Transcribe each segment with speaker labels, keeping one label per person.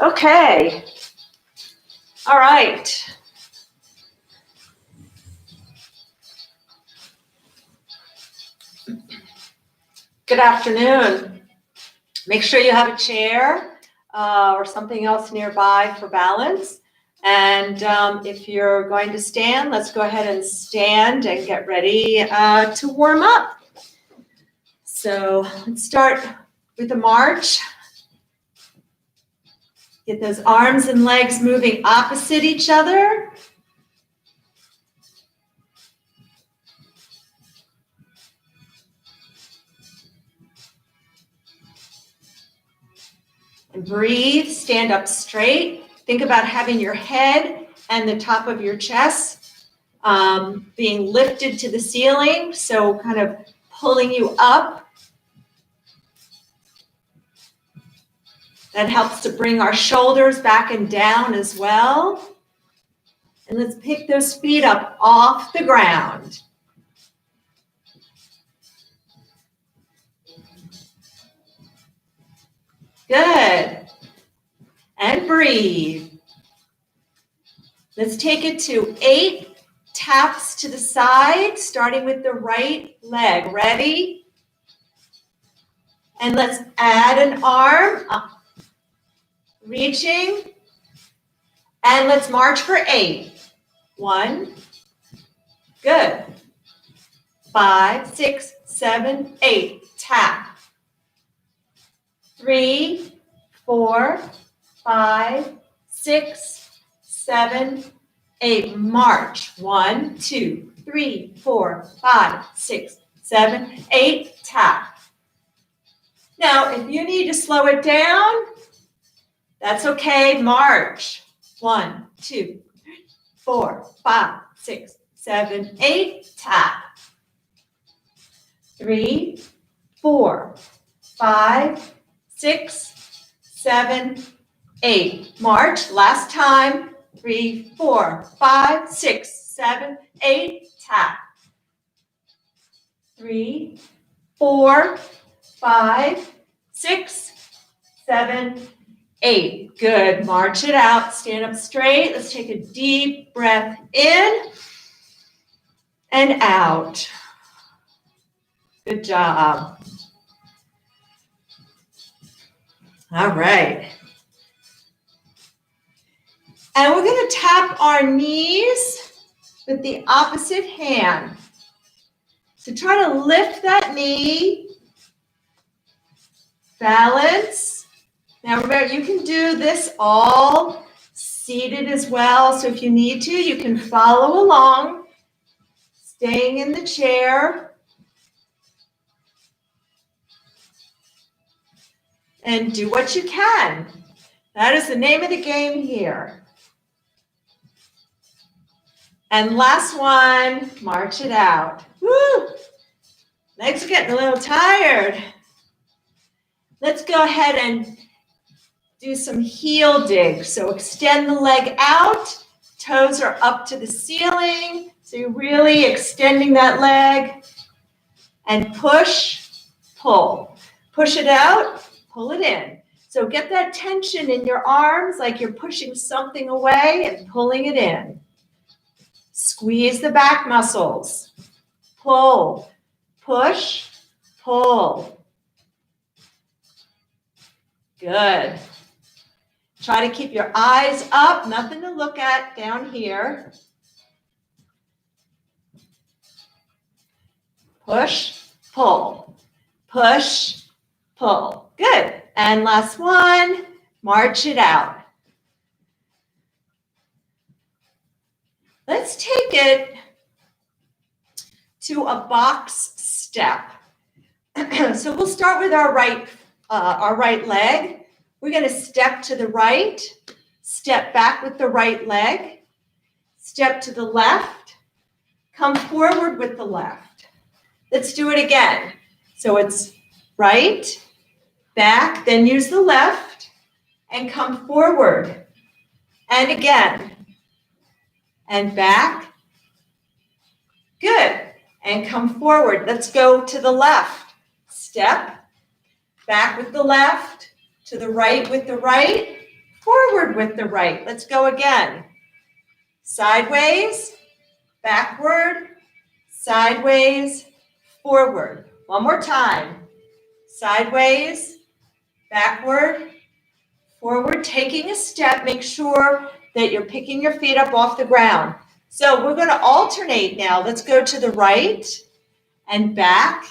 Speaker 1: Okay. All right. Good afternoon. Make sure you have a chair or something else nearby for balance. And if you're going to stand, let's go ahead and stand and get ready to warm up. So let's start with a march. Get those arms and legs moving opposite each other. And breathe, stand up straight. Think about having your head and the top of your chest being lifted to the ceiling, so kind of pulling you up. That helps to bring our shoulders back and down as well. And let's pick those feet up off the ground. Good. And breathe. Let's take it to 8 taps to the side, starting with the right leg. Ready? And let's add an arm up. Reaching. And let's march for 8. 1. Good. 5, 6, 7, 8. Tap. 3, 4, 5, 6, 7, 8. March. 1, 2, 3, 4, 5, 6, 7, 8. Tap. Now, if you need to slow it down, that's okay. March. 1, 2, 3, 4, 5, 6, 7, 8. Tap. 3, 4, 5, 6, 7, 8. March. Last time. 3, 4, 5, 6, 7, 8. Tap. 3, 4, 5, 6, 7, 8. Good. March it out. Stand up straight. Let's take a deep breath in and out. Good job. All right. And we're going to tap our knees with the opposite hand. So try to lift that knee. Balance. Now remember, you can do this all seated as well. So if you need to, you can follow along, staying in the chair. And do what you can. That is the name of the game here. And last one, march it out. Woo! Legs are getting a little tired. Let's go ahead and do some heel digs. So extend the leg out. Toes are up to the ceiling. So you're really extending that leg. And push, pull. Push it out, pull it in. So get that tension in your arms like you're pushing something away and pulling it in. Squeeze the back muscles. Pull, push, pull. Good. Try to keep your eyes up, nothing to look at down here. Push, pull, push, pull. Good. And last one, march it out. Let's take it to a box step. So we'll start with our right leg. We're going to step to the right, step back with the right leg, step to the left, come forward with the left. Let's do it again. So it's right, back, then use the left, and come forward. And again. And back. Good. And come forward. Let's go to the left. Step, back with the left, to the right with the right, forward with the right. Let's go again. Sideways, backward, sideways, forward. One more time. Sideways, backward, forward. Taking a step, make sure that you're picking your feet up off the ground. So we're going to alternate now. Let's go to the right and back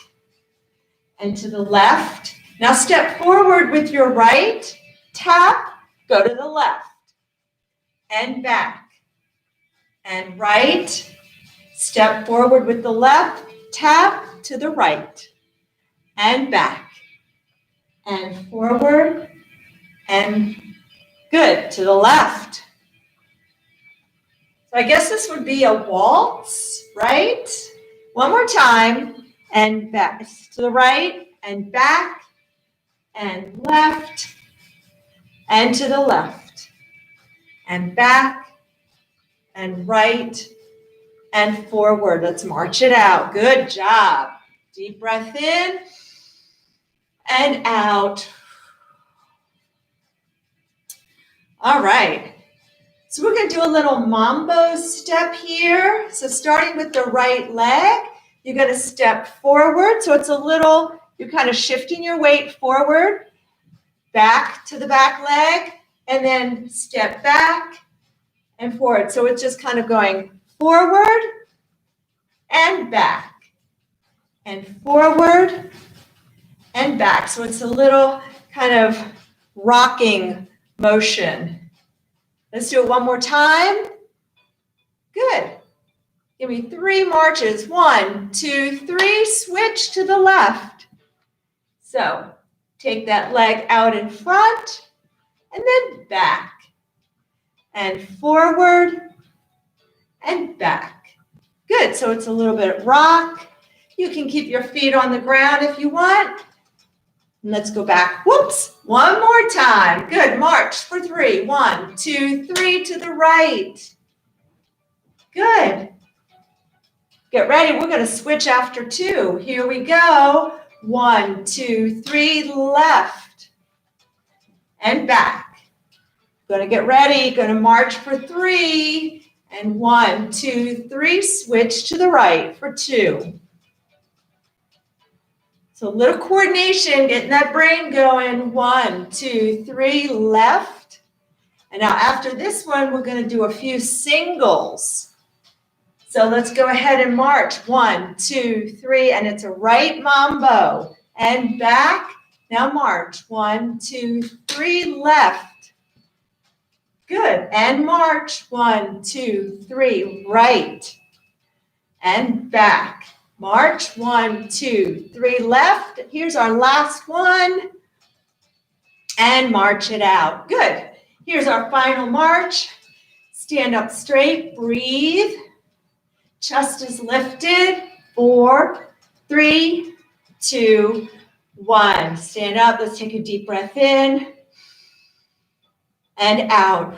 Speaker 1: and to the left. Now step forward with your right, tap, go to the left and back and right. Step forward with the left, tap to the right and back and forward and good to the left. So I guess this would be a waltz, right? One more time and back to the right and back and left and to the left and back and right and forward. Let's march it out. Good job. Deep breath in and out. All right. So we're going to do a little mambo step here. So starting with the right leg, you're going to step forward. So it's a little, you're kind of shifting your weight forward, back to the back leg, and then step back and forward. So it's just kind of going forward and back and forward and back. So it's a little kind of rocking motion. Let's do it one more time. Good. Give me 3 marches. 1, 2, 3. Switch to the left. So take that leg out in front and then back and forward and back. Good. So it's a little bit rock. You can keep your feet on the ground if you want. And let's go back. Whoops. One more time. Good. March for 3. 1, 2, 3 to the right. Good. Get ready. We're going to switch after 2. Here we go. 1, 2, 3, left and back. Going to get ready. Going to march for 3. And 1, 2, 3. Switch to the right for 2. So a little coordination, getting that brain going. 1, 2, 3, left. And now after this one, we're going to do a few singles. So let's go ahead and march. 1, 2, 3, and it's a right mambo. And back. Now march. 1, 2, 3, left. Good. And march. 1, 2, 3, right. And back. March. 1, 2, 3, left. Here's our last one. And march it out. Good. Here's our final march. Stand up straight. Breathe. Chest is lifted. 4, 3, 2, 1. Stand up. Let's take a deep breath in and out.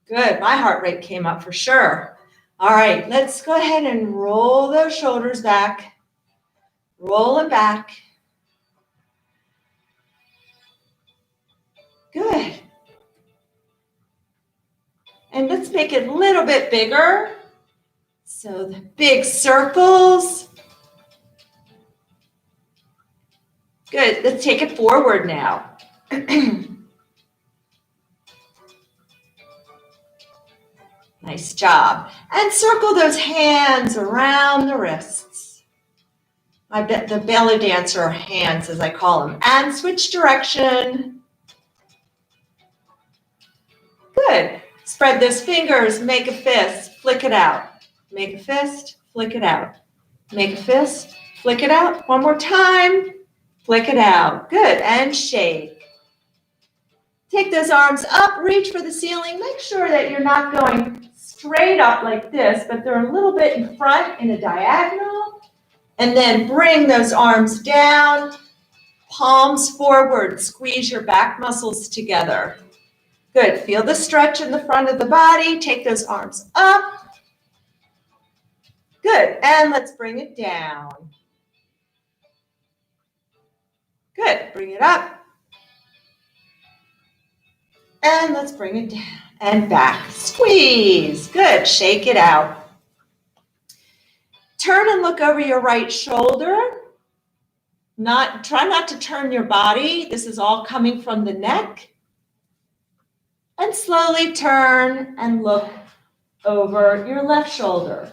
Speaker 1: Good. My heart rate came up for sure. All right. Let's go ahead and roll those shoulders back. Roll them back. Good. And let's make it a little bit bigger. So the big circles. Good. Let's take it forward now. Nice job. And circle those hands around the wrists. The belly dancer hands, as I call them. And switch direction. Good. Spread those fingers. Make a fist. Flick it out. Make a fist. Flick it out. Make a fist. Flick it out. One more time. Flick it out. Good. And shake. Take those arms up. Reach for the ceiling. Make sure that you're not going straight up like this, but they're a little bit in front in a diagonal. And then bring those arms down. Palms forward. Squeeze your back muscles together. Good. Feel the stretch in the front of the body. Take those arms up. Good. And let's bring it down. Good. Bring it up. And let's bring it down and back. Squeeze. Good. Shake it out. Turn and look over your right shoulder. Try not to turn your body. This is all coming from the neck. And slowly turn and look over your left shoulder.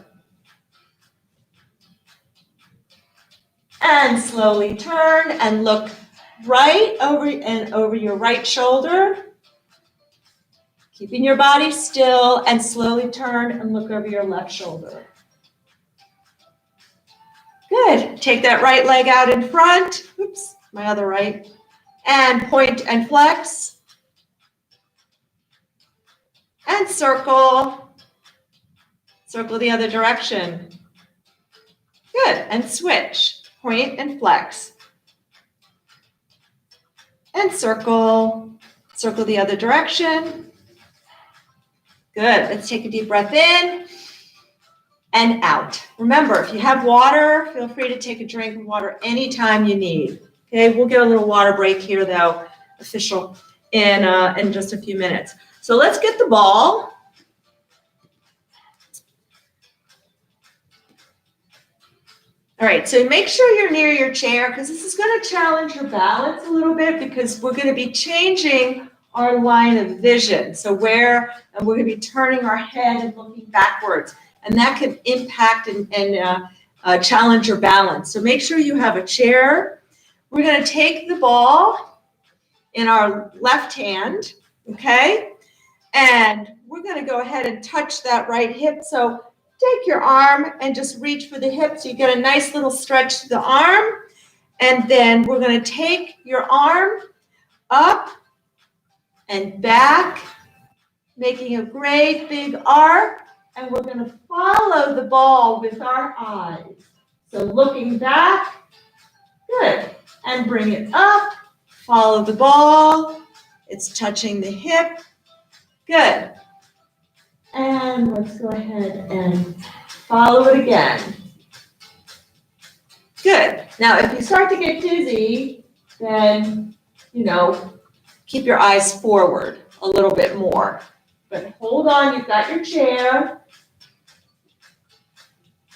Speaker 1: And slowly turn and look right over your right shoulder. Keeping your body still, and slowly turn and look over your left shoulder. Good. Take that right leg out in front. Oops, my other right. And point and flex. And circle. Circle the other direction. Good. And switch. Point and flex. And circle. Circle the other direction. Good. Let's take a deep breath in and out. Remember, if you have water, feel free to take a drink of water anytime you need. Okay, we'll get a little water break here, though, official, in just a few minutes. So let's get the ball. All right, so make sure you're near your chair because this is going to challenge your balance a little bit because we're going to be changing our line of vision. So we're going to be turning our head and looking backwards, and that can impact and challenge your balance. So make sure you have a chair. We're going to take the ball in our left hand, okay? And we're going to go ahead and touch that right hip. So take your arm and just reach for the hip so you get a nice little stretch to the arm. And then we're going to take your arm up and back, making a great big arc. And we're going to follow the ball with our eyes. So looking back, good. And bring it up, follow the ball. It's touching the hip. Good. And let's go ahead and follow it again. Good. Now, if you start to get dizzy, then, keep your eyes forward a little bit more. But hold on, you've got your chair.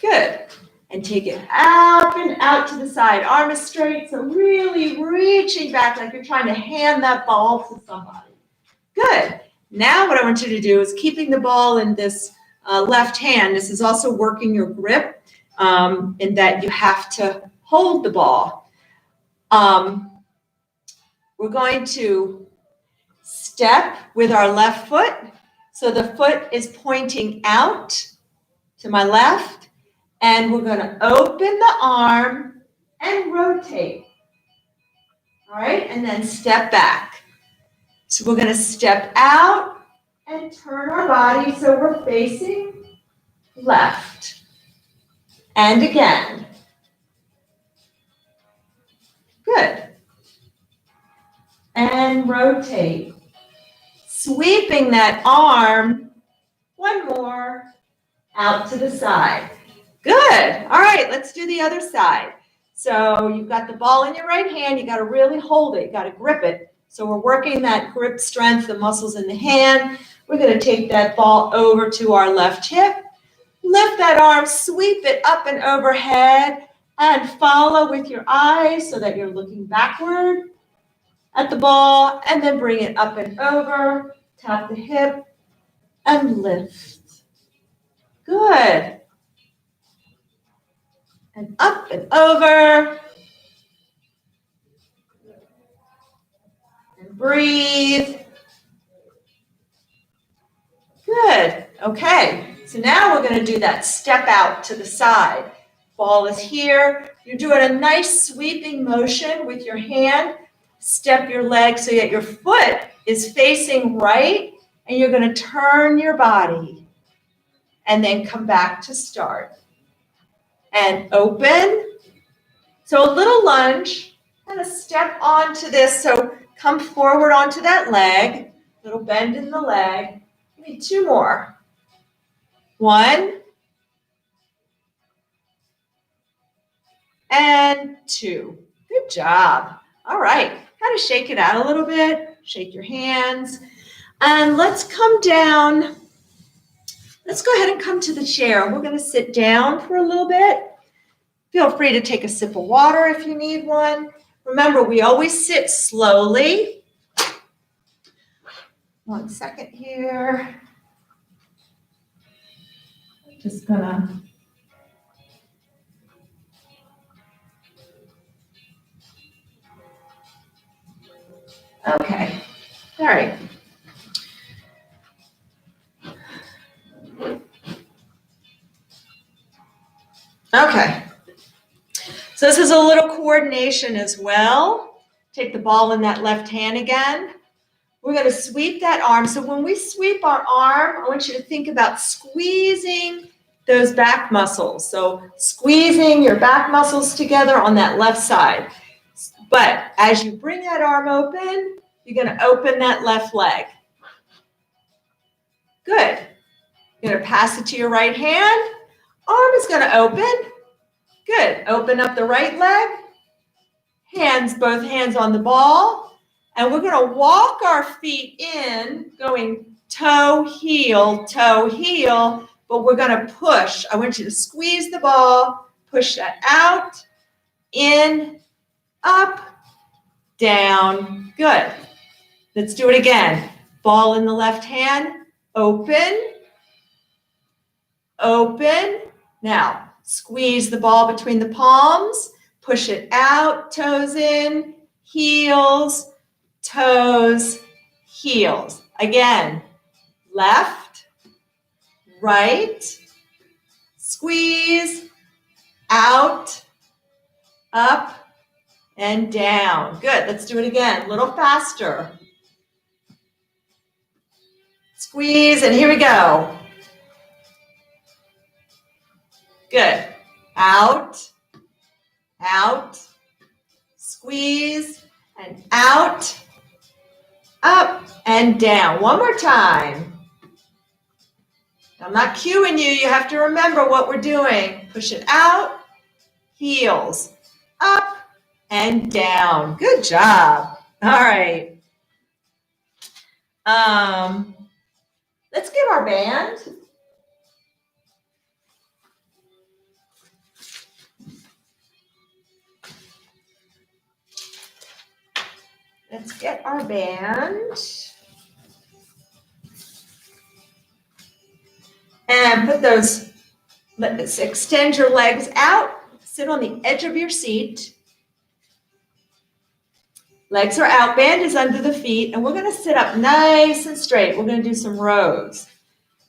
Speaker 1: Good. And take it up and out to the side. Arm is straight, so really reaching back like you're trying to hand that ball to somebody. Good. Now what I want you to do is keeping the ball in this left hand. This is also working your grip in that you have to hold the ball. We're going to step with our left foot. So the foot is pointing out to my left. And we're going to open the arm and rotate. All right, and then step back. So we're going to step out and turn our body so we're facing left. And again. Good. And rotate. Sweeping that arm, one more, out to the side. Good. All right, let's do the other side. So you've got the ball in your right hand. You got to really hold it. You got to grip it. So we're working that grip strength, the muscles in the hand. We're going to take that ball over to our left hip. Lift that arm, sweep it up and overhead, and follow with your eyes so that you're looking backward at the ball, and then bring it up and over. Tap the hip and lift. Good. And up and over. And breathe. Good. Okay. So now we're going to do that step out to the side. Ball is here. You're doing a nice sweeping motion with your hand. Step your leg so that your foot is facing right, and you're going to turn your body and then come back to start. And open. So a little lunge, kind of step onto this. So come forward onto that leg, little bend in the leg. Give me two more. 1 and 2. Good job. All right. Kind of shake it out a little bit. Shake your hands. And let's come down. Let's go ahead and come to the chair. We're going to sit down for a little bit. Feel free to take a sip of water if you need one. Remember, we always sit slowly. 1 second here. Just gonna. Okay. All right. Okay. So this is a little coordination as well. Take the ball in that left hand again. We're going to sweep that arm. So when we sweep our arm, I want you to think about squeezing those back muscles. So squeezing your back muscles together on that left side. But as you bring that arm open, you're going to open that left leg. Good. You're going to pass it to your right hand. Arm is going to open. Good. Open up the right leg. Hands, both hands on the ball. And we're going to walk our feet in, going toe, heel, but we're going to push. I want you to squeeze the ball, push that out, in, up, down. Good. Let's do it again. Ball in the left hand, open, open. Now, squeeze the ball between the palms, push it out, toes in, heels, toes, heels. Again, left, right, squeeze, out, up, and down. Good. Let's do it again. A little faster. Squeeze, and here we go. Good. Out, out, squeeze, and out, up, and down. One more time. I'm not cueing you. You have to remember what we're doing. Push it out, heels, up, and down. Good job. All right. Let's get our band. Let's get our band. And put those, let's extend your legs out. Sit on the edge of your seat. Legs are out, band is under the feet, and we're going to sit up nice and straight. We're going to do some rows.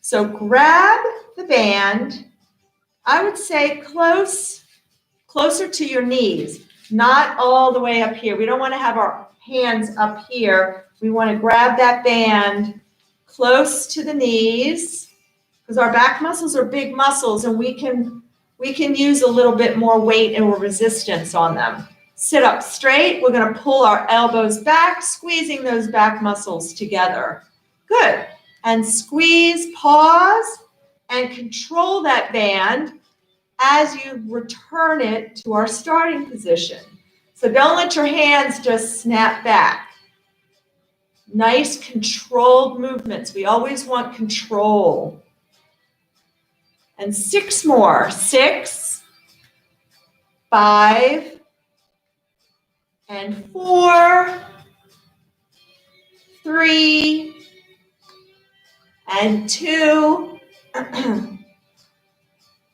Speaker 1: So grab the band, I would say closer to your knees, not all the way up here. We don't want to have our hands up here. We want to grab that band close to the knees because our back muscles are big muscles and we can use a little bit more weight and resistance on them. Sit up straight. We're going to pull our elbows back, squeezing those back muscles together. Good. And squeeze, pause, and control that band as you return it to our starting position. So don't let your hands just snap back. Nice controlled movements. We always want control. And 6 more. 6, 5, and 4, 3, and 2,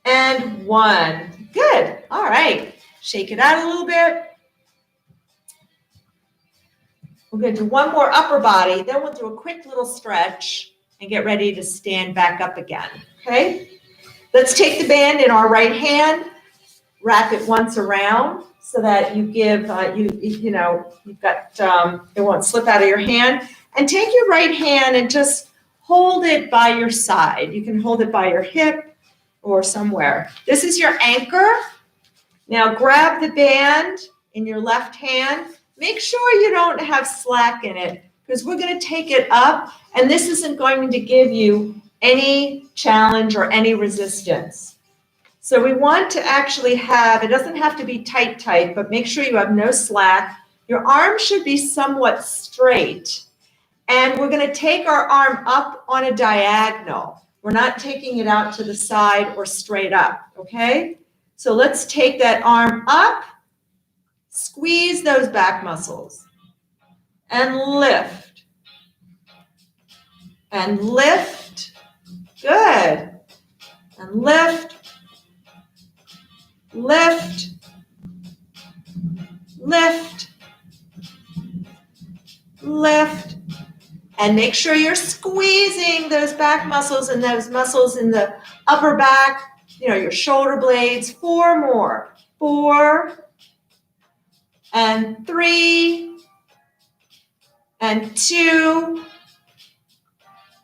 Speaker 1: and 1. Good. All right. Shake it out a little bit. We're going to do one more upper body. Then we'll do a quick little stretch and get ready to stand back up again. Okay? Let's take the band in our right hand, wrap it once around so that you give, you've got, it won't slip out of your hand. And take your right hand and just hold it by your side. You can hold it by your hip or somewhere. This is your anchor. Now grab the band in your left hand. Make sure you don't have slack in it because we're going to take it up and this isn't going to give you any challenge or any resistance. So we want to actually have, it doesn't have to be tight, but make sure you have no slack. Your arms should be somewhat straight. And we're going to take our arm up on a diagonal. We're not taking it out to the side or straight up, okay? So let's take that arm up, squeeze those back muscles, and lift. And lift. Good. And lift. Lift. Lift. Lift. And make sure you're squeezing those back muscles and those muscles in the upper back, your shoulder blades. 4 more. 4 and 3 and 2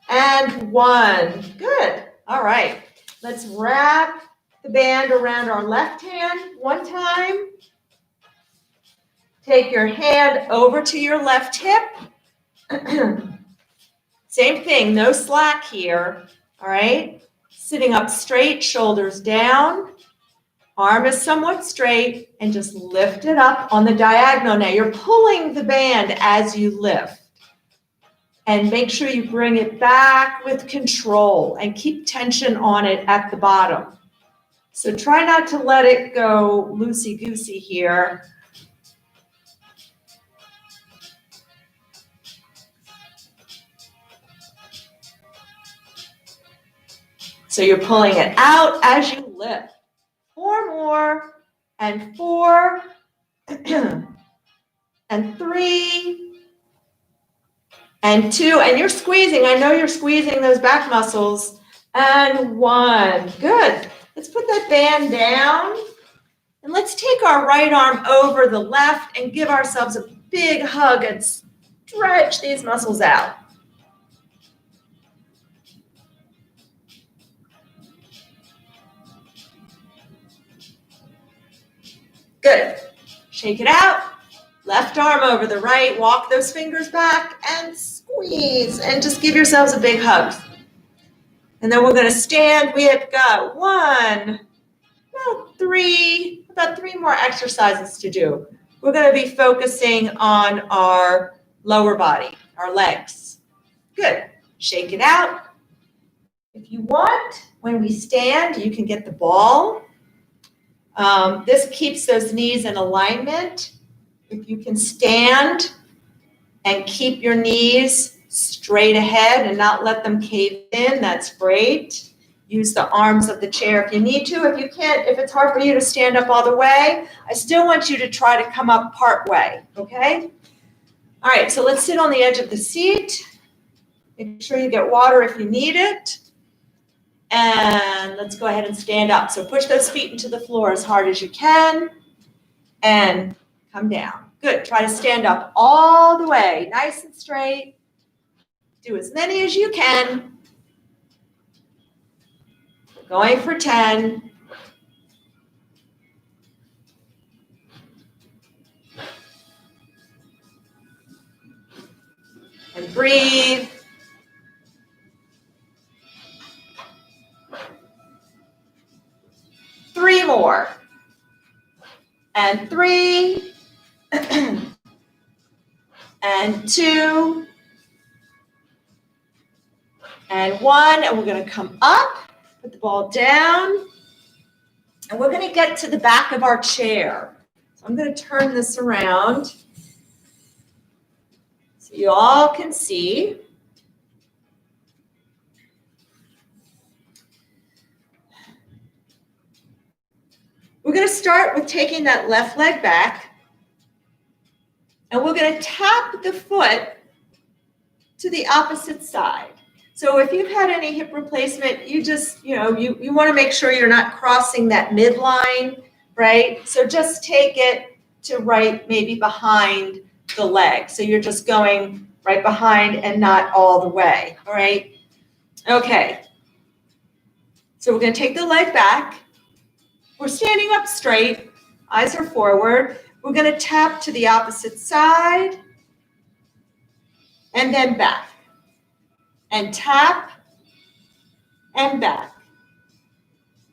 Speaker 1: and 1. Good. All right. Let's wrap the band around our left hand one time. Take your hand over to your left hip. Same thing, no slack here, all right? Sitting up straight, shoulders down, arm is somewhat straight, and just lift it up on the diagonal. Now you're pulling the band as you lift. And make sure you bring it back with control and keep tension on it at the bottom. So try not to let it go loosey-goosey here. So you're pulling it out as you lift. 4 more, and 4, and 3, and 2, and you're squeezing. I know you're squeezing those back muscles. And 1. Good. Let's put that band down. And let's take our right arm over the left and give ourselves a big hug and stretch these muscles out. Good. Shake it out. Left arm over the right. Walk those fingers back and squeeze. And just give yourselves a big hug. And then we're going to stand. We have got 1, 3, about 3 more exercises to do. We're going to be focusing on our lower body, our legs. Good. Shake it out. If you want, when we stand, you can get the ball. This keeps those knees in alignment. If you can stand and keep your knees straight ahead and not let them cave in, that's great. Use the arms of the chair if you need to. If you can't, if it's hard for you to stand up all the way, I still want you to try to come up part way, okay? All right, so let's sit on the edge of the seat. Make sure you get water if you need it. And let's go ahead and stand up. So push those feet into the floor as hard as you can and come down. Good. Try to stand up all the way, nice and straight. Do as many as you can. We're going for 10. And breathe. Three more. And 3. And 2. And 1. And we're going to come up, put the ball down. And we're going to get to the back of our chair. So I'm going to turn this around so you all can see. We're going to start with taking that left leg back, and we're going to tap the foot to the opposite side. So if you've had any hip replacement, you just, you want to make sure you're not crossing that midline, right? So just take it to right, maybe behind the leg. So you're just going right behind and not all the way, all right? Okay. So we're going to take the leg back. We're standing up straight, eyes are forward. We're going to tap to the opposite side and then back. And tap and back.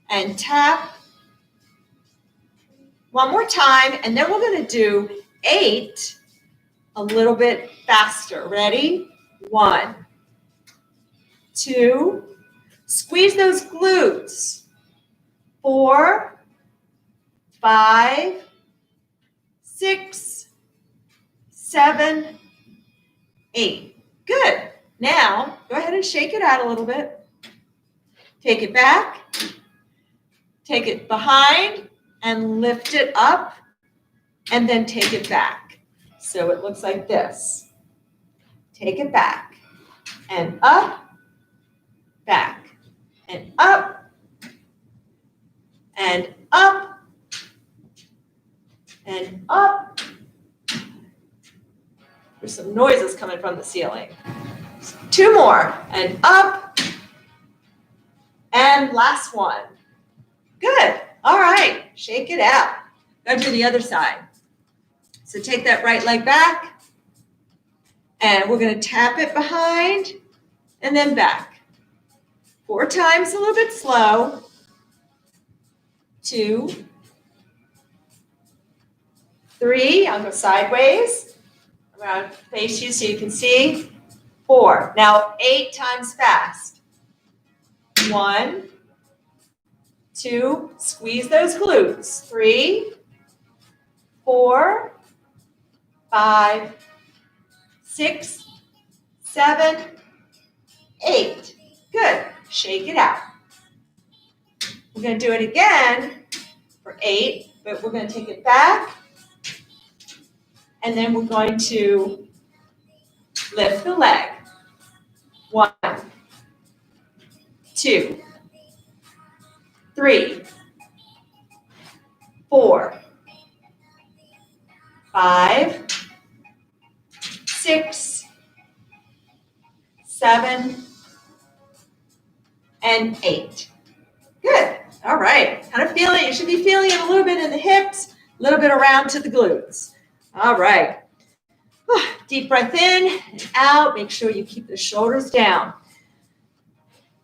Speaker 1: And tap. One more time, and then we're going to do 8 a little bit faster. Ready? 1, 2, squeeze those glutes. 4, 5, 6, 7, 8. Good. Now, go ahead and shake it out a little bit. Take it back. Take it behind and lift it up, and then take it back. So it looks like this. Take it back and up, back, and up, and up, and up. There's some noises coming from the ceiling. 2 more, and up, and last one. Good. All right, shake it out. Go to the other side. So take that right leg back, and we're going to tap it behind and then back. 4 times, a little bit slow. 2, 3, I'll go sideways. I'm going to face you so you can see. 4. Now 8 times fast. 1, 2, squeeze those glutes. 3, 4, 5, 6, 7, 8. Good. Shake it out. We're going to do it again for 8, but we're going to take it back. And then we're going to lift the leg. 1, 2, 3, 4, 5, 6, 7, and 8. Good. All right. Kind of feel it. You should be feeling it a little bit in the hips, a little bit around to the glutes. All right. Deep breath in and out. Make sure you keep the shoulders down.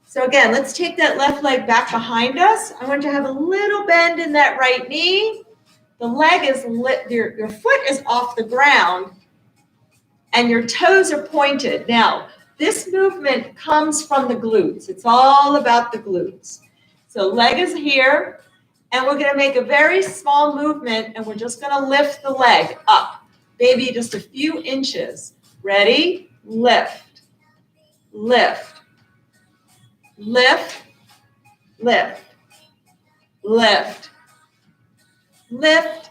Speaker 1: So again, let's take that left leg back behind us. I want you to have a little bend in that right knee. The leg is lit, your foot is off the ground, and your toes are pointed. Now, this movement comes from the glutes. It's all about the glutes. So leg is here, and we're going to make a very small movement, and we're just going to lift the leg up, maybe just a few inches. Ready? Lift, lift, lift, lift, lift, lift,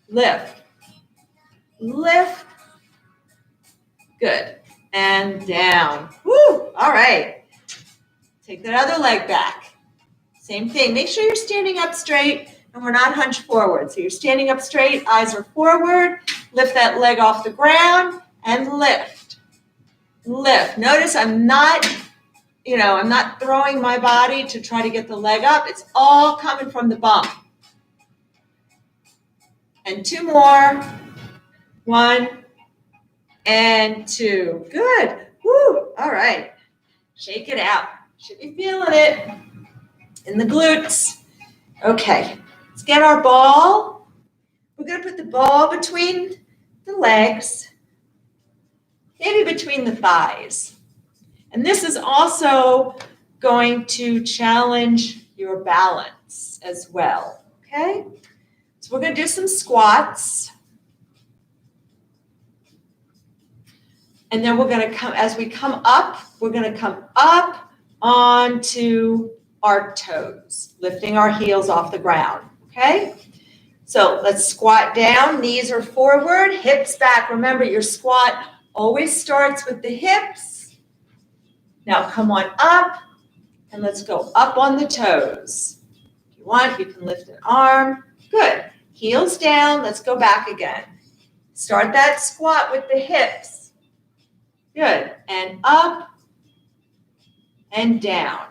Speaker 1: lift, lift. Good. And down. Woo! All right. Take that other leg back. Same thing. Make sure you're standing up straight and we're not hunched forward. So you're standing up straight, eyes are forward. Lift that leg off the ground and lift. Lift. Notice I'm not throwing my body to try to get the leg up. It's all coming from the bump. And 2 more. 1 and 2. Good. Woo. All right. Shake it out. Should be feeling it in the glutes. Okay. Let's get our ball. We're going to put the ball between the legs, maybe between the thighs. And this is also going to challenge your balance as well. Okay? So we're going to do some squats. And then we're going to come, as we come up, we're going to come up onto our toes, lifting our heels off the ground, okay? So let's squat down, knees are forward, hips back. Remember, your squat always starts with the hips. Now come on up, and let's go up on the toes. If you want, you can lift an arm. Good. Heels down, let's go back again. Start that squat with the hips. Good. And up and down.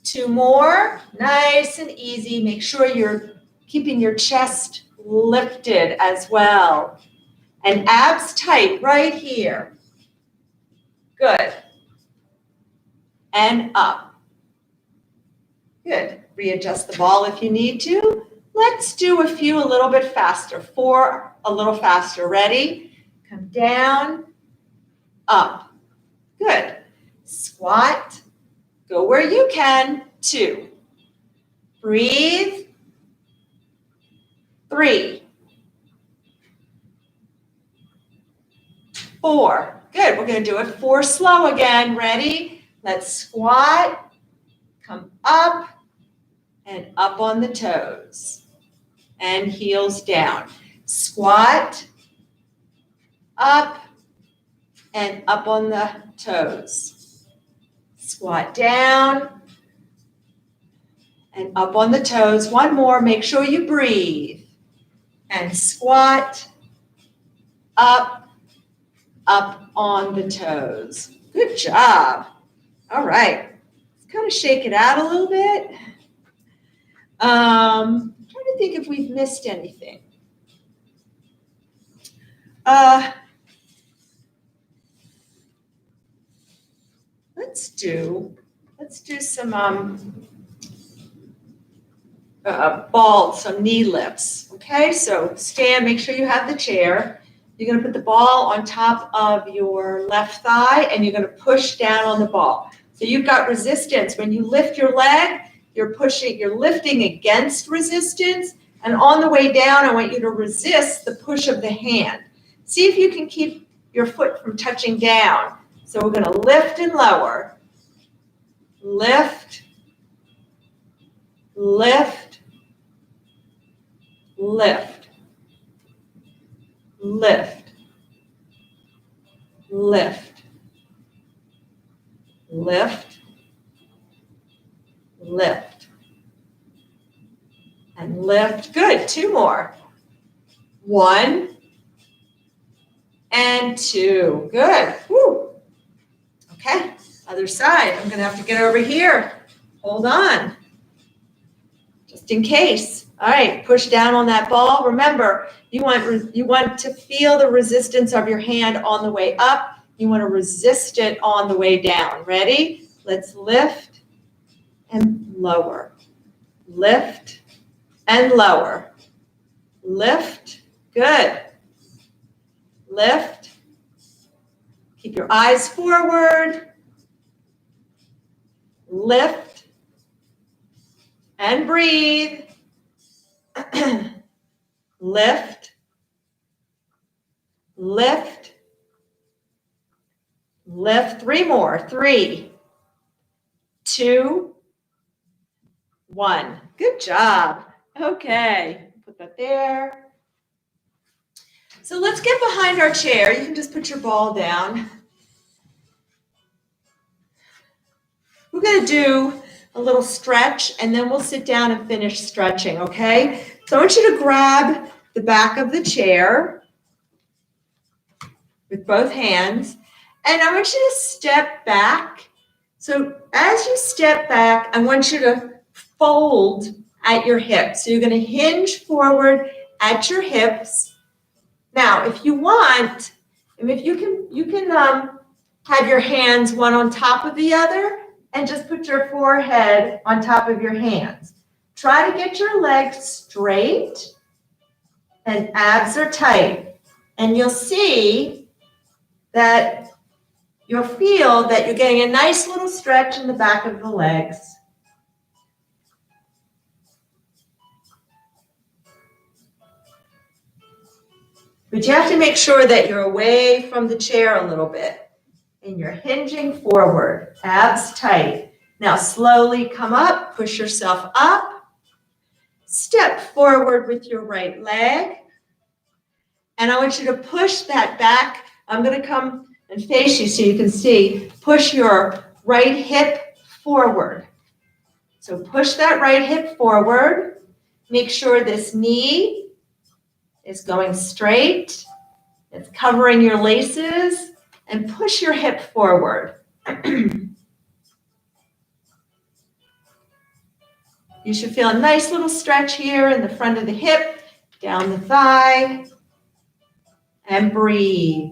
Speaker 1: 2 more. Nice and easy. Make sure you're keeping your chest lifted as well. And abs tight right here. Good. And up. Good. Readjust the ball if you need to. Let's do a few a little bit faster. 4 a little faster. Ready? Come down. up. Good. Squat. Go where you can. 2. Breathe. 3. 4. Good. We're going to do it 4 slow again. Ready? Let's squat. Come up and up on the toes. And heels down. Squat. Up and up on the toes. Squat down and up on the toes. One more. Make sure you breathe. And squat. Up on the toes. Good job. All right. Let's kind of shake it out a little bit. I'm trying to think if we've missed anything. Let's do some some knee lifts. Okay, so stand, make sure you have the chair. You're going to put the ball on top of your left thigh and you're going to push down on the ball. So you've got resistance. When you lift your leg, you're lifting against resistance. And on the way down, I want you to resist the push of the hand. See if you can keep your foot from touching down. So we're going to lift and lower. Lift, lift, lift, lift, lift, lift, lift, and lift. Good. 2 more. 1 and 2. Good. Woo. Okay. Other side. I'm going to have to get over here. Hold on. Just in case. All right. Push down on that ball. Remember, you want to feel the resistance of your hand on the way up. You want to resist it on the way down. Ready? Let's lift and lower. Lift and lower. Lift. Good. Lift. Keep your eyes forward. Lift and breathe. Lift. Lift. Lift. 3 more. 3, 2, 1. Good job. Okay. Put that there. So let's get behind our chair. You can just put your ball down. We're going to do a little stretch, and then we'll sit down and finish stretching, okay? So I want you to grab the back of the chair with both hands, and I want you to step back. So as you step back, I want you to fold at your hips. So you're going to hinge forward at your hips. Now, if you want, if you can have your hands one on top of the other, and just put your forehead on top of your hands. Try to get your legs straight and abs are tight. And you'll see that you'll feel that you're getting a nice little stretch in the back of the legs. But you have to make sure that you're away from the chair a little bit. And you're hinging forward, abs tight. Now slowly come up, push yourself up. Step forward with your right leg. And I want you to push that back. I'm going to come and face you so you can see. Push your right hip forward. So push that right hip forward. Make sure this knee is going straight. It's covering your laces. And push your hip forward. You should feel a nice little stretch here in the front of the hip, down the thigh, and breathe.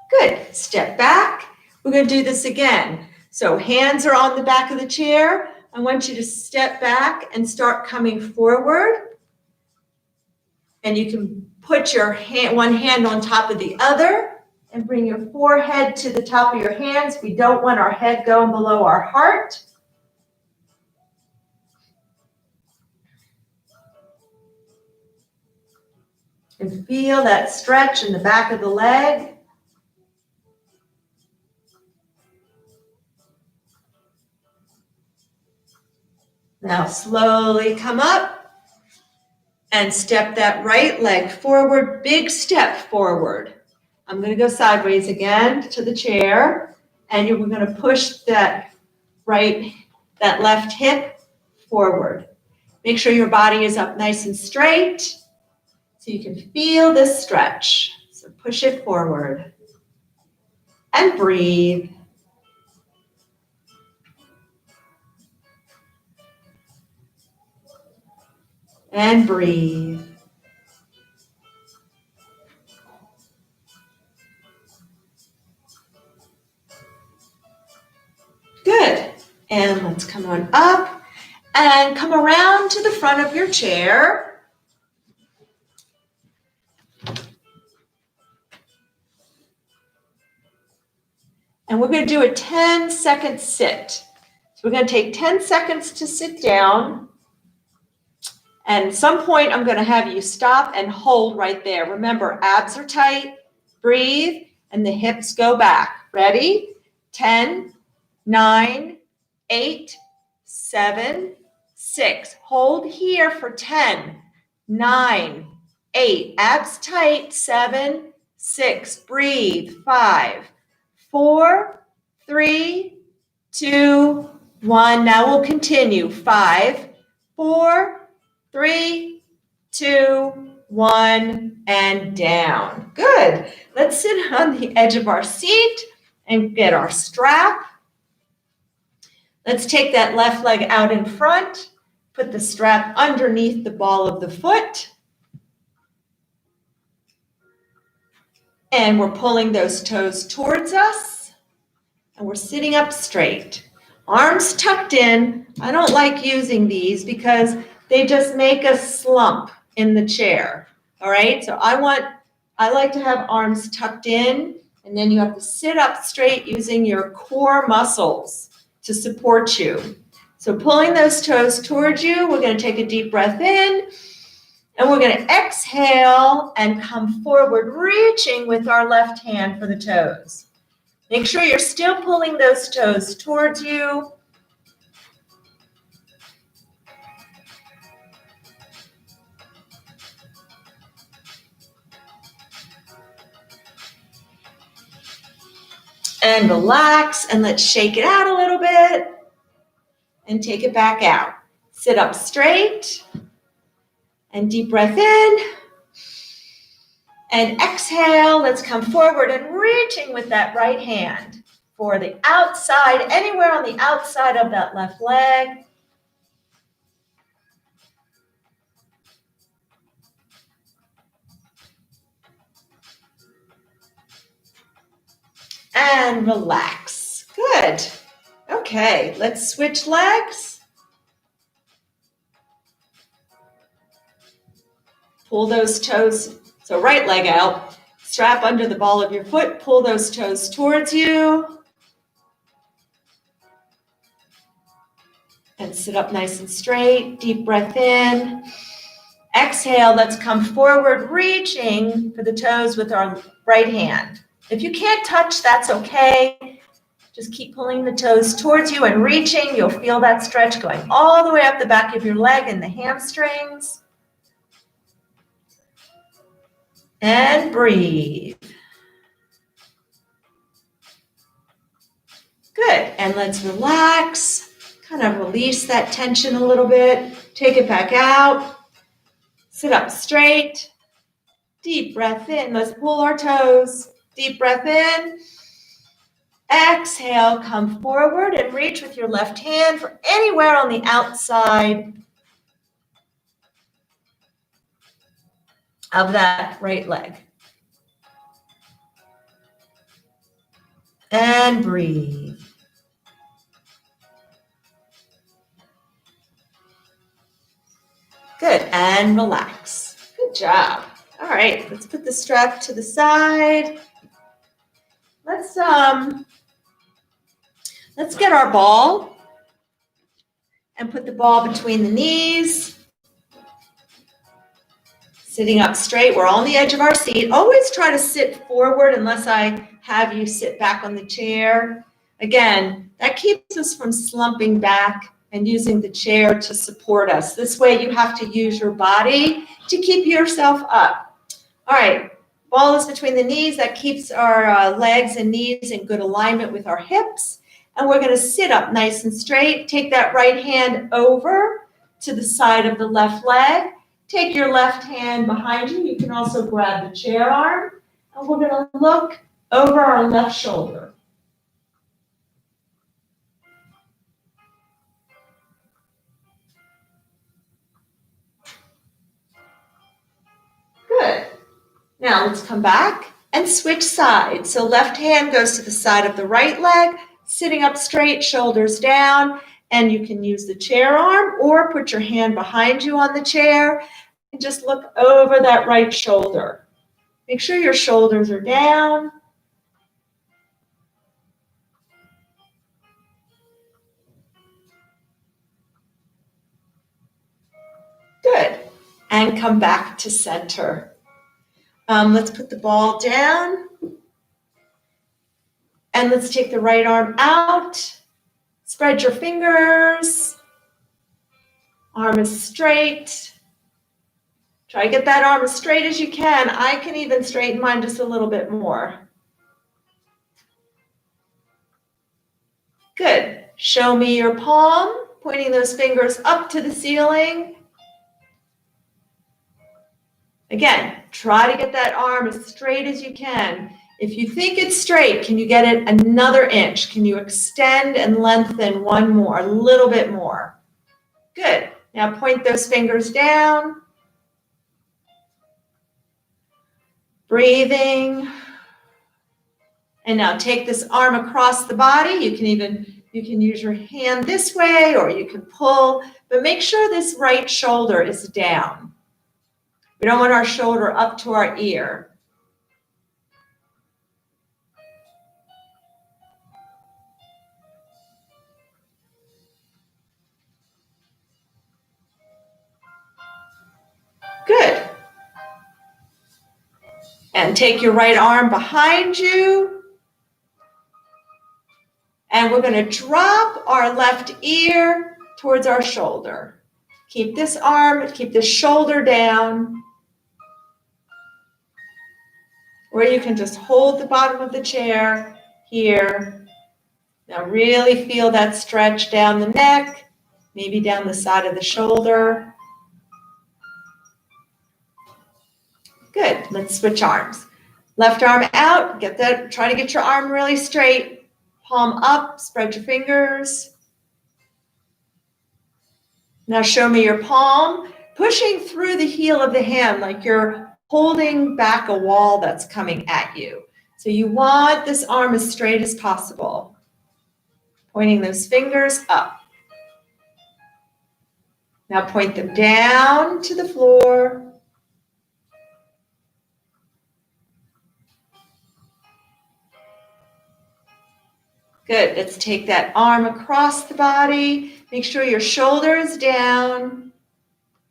Speaker 1: Good. Step back. We're going to do this again. So hands are on the back of the chair. I want you to step back and start coming forward. And you can put your one hand on top of the other and bring your forehead to the top of your hands. We don't want our head going below our heart. And feel that stretch in the back of the leg. Now slowly come up and step that right leg forward, big step forward. I'm going to go sideways again to the chair, and we're going to push that left hip forward. Make sure your body is up nice and straight so you can feel this stretch. So push it forward and breathe. And breathe. Good. And let's come on up and come around to the front of your chair. And we're going to do a 10-second sit. So we're going to take 10 seconds to sit down. And at some point, I'm going to have you stop and hold right there. Remember, abs are tight. Breathe, and the hips go back. Ready? 10, 9, 8, 7, 6. Hold here for 10, 9, 8. Abs tight. 7, 6. Breathe. 5, 4, 3, 2, 1. Now we'll continue. 5, 4, 3, 2, 1, and down. Good. Let's sit on the edge of our seat and get our strap. Let's take that left leg out in front. Put the strap underneath the ball of the foot. And we're pulling those toes towards us. And we're sitting up straight. Arms tucked in. I don't like using these because they just make us slump in the chair. All right, so I like to have arms tucked in, and then you have to sit up straight using your core muscles to support you. So pulling those toes towards you, we're going to take a deep breath in, and we're going to exhale and come forward, reaching with our left hand for the toes. Make sure you're still pulling those toes towards you. And relax, and let's shake it out a little bit and take it back out. Sit up straight and deep breath in and exhale. Let's come forward and reaching with that right hand for the outside, anywhere on the outside of that left leg. And relax. Good. Okay, let's switch legs. Pull those toes, so right leg out, strap under the ball of your foot, pull those toes towards you. And sit up nice and straight, deep breath in. Exhale, let's come forward, reaching for the toes with our right hand. If you can't touch, that's okay. Just keep pulling the toes towards you and reaching. You'll feel that stretch going all the way up the back of your leg and the hamstrings. And breathe. Good. And let's relax. Kind of release that tension a little bit. Take it back out. Sit up straight. Deep breath in. Let's pull our toes. Deep breath in. Exhale, come forward and reach with your left hand for anywhere on the outside of that right leg. And breathe. Good, and relax. Good job. All right, let's put the strap to the side. let's get our ball and put the ball between the knees. Sitting up straight, we're on the edge of our seat. Always try to sit forward unless I have you sit back on the chair. Again, that keeps us from slumping back and using the chair to support us. This way you have to use your body to keep yourself up. All right, ball is between the knees. That keeps our legs and knees in good alignment with our hips. And we're gonna sit up nice and straight. Take that right hand over to the side of the left leg. Take your left hand behind you. You can also grab the chair arm. And we're gonna look over our left shoulder. Good. Now let's come back and switch sides. So left hand goes to the side of the right leg, sitting up straight, shoulders down, and you can use the chair arm or put your hand behind you on the chair and just look over that right shoulder. Make sure your shoulders are down. Good. And come back to center. Let's put the ball down. And let's take the right arm out. Spread your fingers. Arm is straight. Try to get that arm as straight as you can. I can even straighten mine just a little bit more. Good. Show me your palm, pointing those fingers up to the ceiling. Again, try to get that arm as straight as you can. If you think it's straight, can you get it another inch? Can you extend and lengthen one more, a little bit more? Good. Now point those fingers down. Breathing. And now take this arm across the body. You can use your hand this way or you can pull, but make sure this right shoulder is down. We don't want our shoulder up to our ear. Good. And take your right arm behind you. And we're going to drop our left ear towards our shoulder. Keep this arm, keep this shoulder down. Or you can just hold the bottom of the chair here. Now really feel that stretch down the neck, maybe down the side of the shoulder. Good. Let's switch arms. Left arm out. Try to get your arm really straight. Palm up. Spread your fingers. Now show me your palm, pushing through the heel of the hand like you're holding back a wall that's coming at you. So you want this arm as straight as possible. Pointing those fingers up. Now point them down to the floor. Good. Let's take that arm across the body. Make sure your shoulder is down.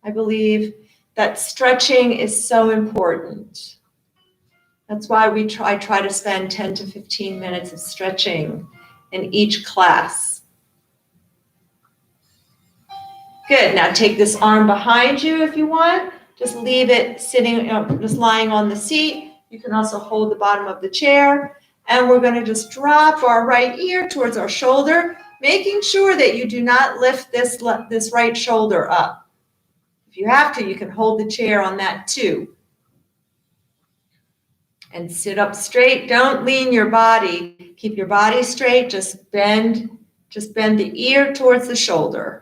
Speaker 1: I believe that stretching is so important. That's why I try to spend 10 to 15 minutes of stretching in each class. Good. Now take this arm behind you if you want. Just leave it sitting, just lying on the seat. You can also hold the bottom of the chair. And we're going to just drop our right ear towards our shoulder, making sure that you do not lift this right shoulder up. If you have to, you can hold the chair on that too. And sit up straight. Don't lean your body. Keep your body straight. Just bend the ear towards the shoulder.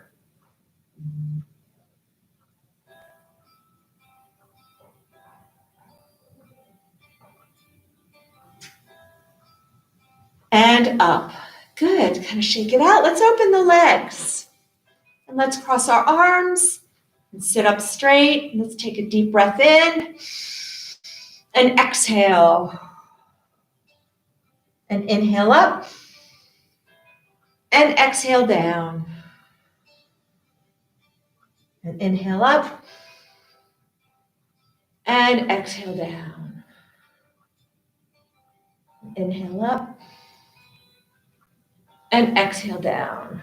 Speaker 1: And up. Good. Kind of shake it out. Let's open the legs. And let's cross our arms and sit up straight. Let's take a deep breath in and exhale. And inhale up. And exhale down. And inhale up. And exhale down. Inhale up. And exhale down.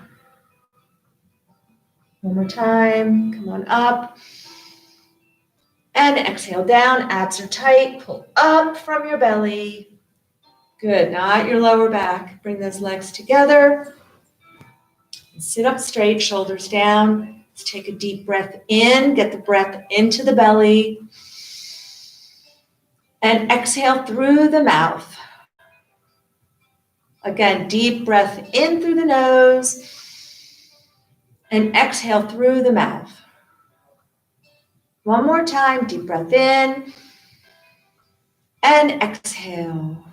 Speaker 1: One more time. Come on up. And exhale down. Abs are tight. Pull up from your belly. Good. Not your lower back. Bring those legs together. Sit up straight, shoulders down. Let's take a deep breath in. Get the breath into the belly. And exhale through the mouth. Again, deep breath in through the nose. And exhale through the mouth. One more time, deep breath in. And exhale.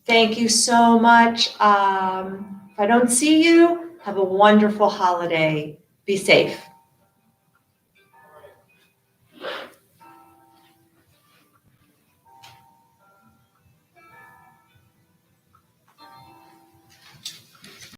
Speaker 1: Thank you so much. If I don't see you, have a wonderful holiday. Be safe.